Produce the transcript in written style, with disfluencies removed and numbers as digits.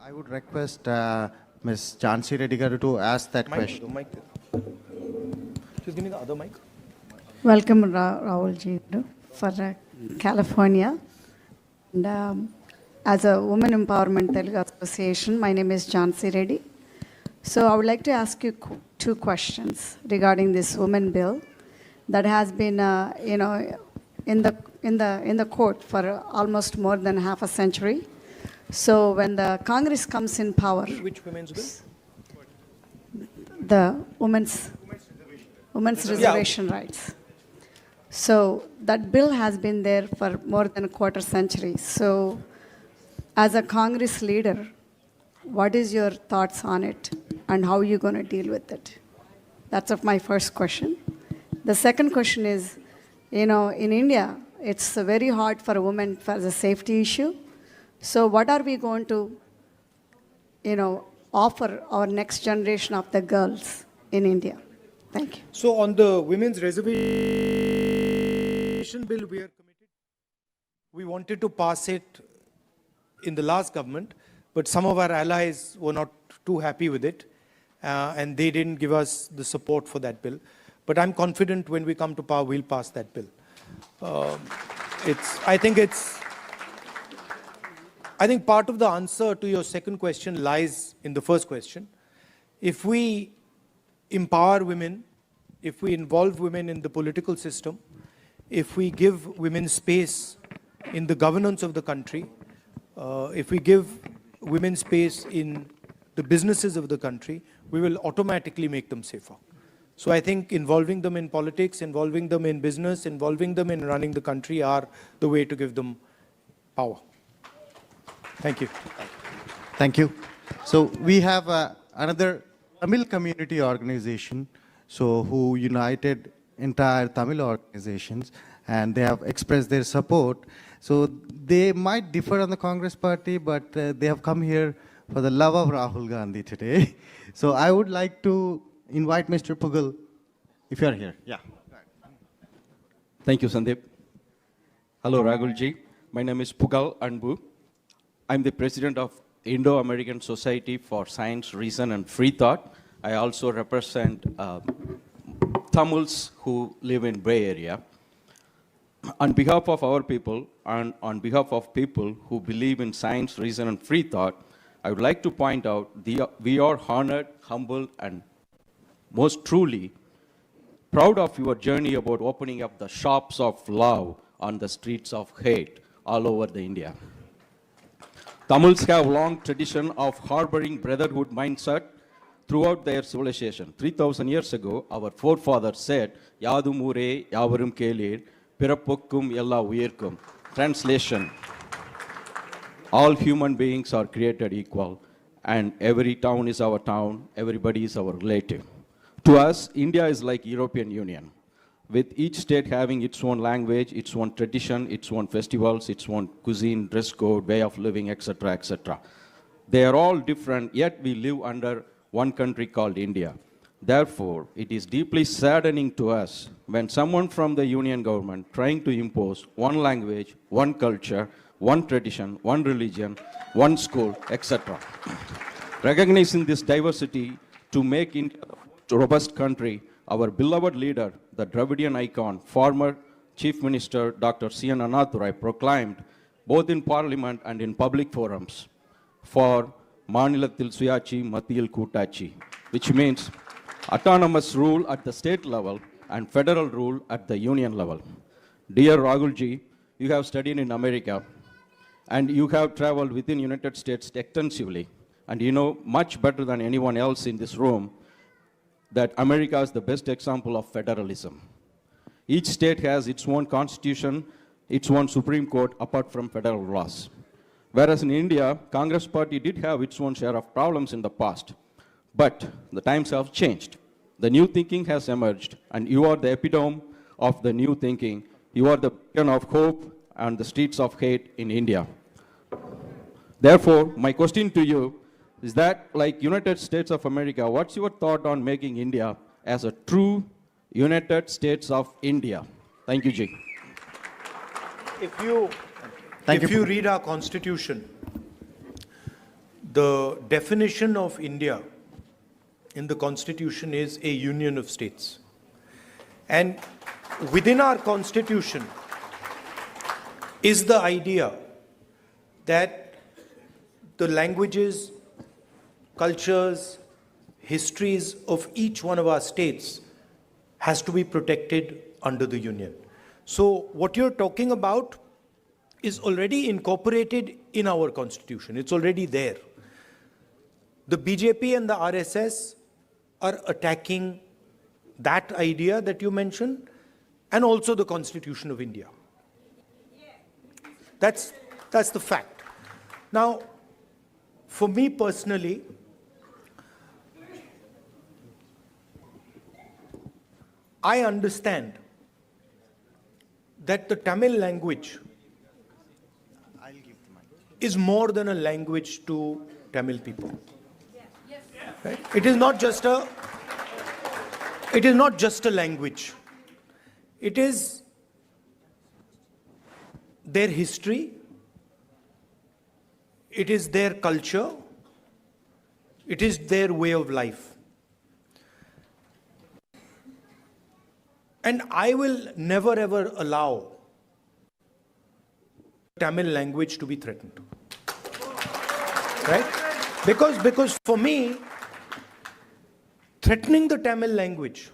I would request Ms. Jhansi Reddy garu to ask that question. Mic. Just give me the other mic. Welcome, Rahul Ji, for California. And as a Women Empowerment Telugu Association, my name is Jhansi Reddy. So I would like to ask you two questions regarding this women bill that has been, in the court for almost more than half a century. So when the Congress comes in power, Which women's bill? the women's reservation rights. So that bill has been there for more than a quarter century. So as a Congress leader, what is your thoughts on it and how are you going to deal with it? That's of my first question. The second question is, in India, it's very hard for a woman for the safety issue. So what are we going to, offer our next generation of the girls in India? Thank you. So on the women's reservation bill, we are committed. We wanted to pass it in the last government, but some of our allies were not too happy with it, and they didn't give us the support for that bill. But I'm confident when we come to power, we'll pass that bill. I think part of the answer to your second question lies in the first question. If we empower women, if we involve women in the political system, if we give women space in the governance of the country, if we give women space in the businesses of the country, we will automatically make them safer. So I think involving them in politics, involving them in business, involving them in running the country are the way to give them power. Thank you. Thank you. So we have another Tamil community organization, who united entire Tamil organizations, and they have expressed their support. So they might differ on the Congress party, but they have come here for the love of Rahul Gandhi today. So I would like to invite Mr. Pugal, if you are here. Yeah. Thank you, Sandeep. Hello, Rahul Ji. My name is Pugal Anbu. I'm the president of Indo-American Society for Science, Reason and Free Thought. I also represent Tamils who live in Bay Area. On behalf of our people and on behalf of people who believe in science, reason and free thought, I would like to point out we are honored, humble and most truly proud of your journey about opening up the shops of love on the streets of hate all over the India. Tamils have long tradition of harboring brotherhood mindset throughout their civilization. 3,000 years ago, our forefathers said, Yadum ure, Yavarum kelir, Pirapukkum ella uyirkum. Translation, all human beings are created equal, and every town is our town, everybody is our relative. To us, India is like European Union, with each state having its own language, its own tradition, its own festivals, its own cuisine, dress code, way of living, etc., etc. They are all different, yet we live under one country called India. Therefore, it is deeply saddening to us when someone from the union government trying to impose one language, one culture, one tradition, one religion, one school, etc. Recognizing this diversity to make India a robust country, our beloved leader, the Dravidian icon, former Chief Minister Dr. C.N. Anathurai proclaimed, both in Parliament and in public forums, for Manilathil Suyachi Mathiyil Kootachi, which means autonomous rule at the state level and federal rule at the union level. Dear Rahulji, you have studied in America and you have traveled within United States extensively, and you know much better than anyone else in this room that America is the best example of federalism. Each state has its own constitution, its own Supreme Court apart from federal laws. Whereas in India, Congress party did have its own share of problems in the past. But the times have changed. The new thinking has emerged, and you are the epitome of the new thinking. You are the beacon of hope and the streets of hate in India. Therefore, my question to you is that, like United States of America, what's your thought on making India as a true United States of India? Thank you, Ji. If you read our constitution, the definition of India in the Constitution is a union of states. And within our Constitution is the idea that the languages, cultures, histories of each one of our states has to be protected under the union. So what you're talking about is already incorporated in our Constitution. It's already there. The BJP and the RSS are attacking that idea that you mentioned and also the Constitution of India. That's the fact. Now, for me personally, I understand that the Tamil language is more than a language to Tamil people. Right? It is not just a language. It is their history, it is their culture, it is their way of life. And I will never ever allow Tamil language to be threatened. Right? Because for me, threatening the Tamil language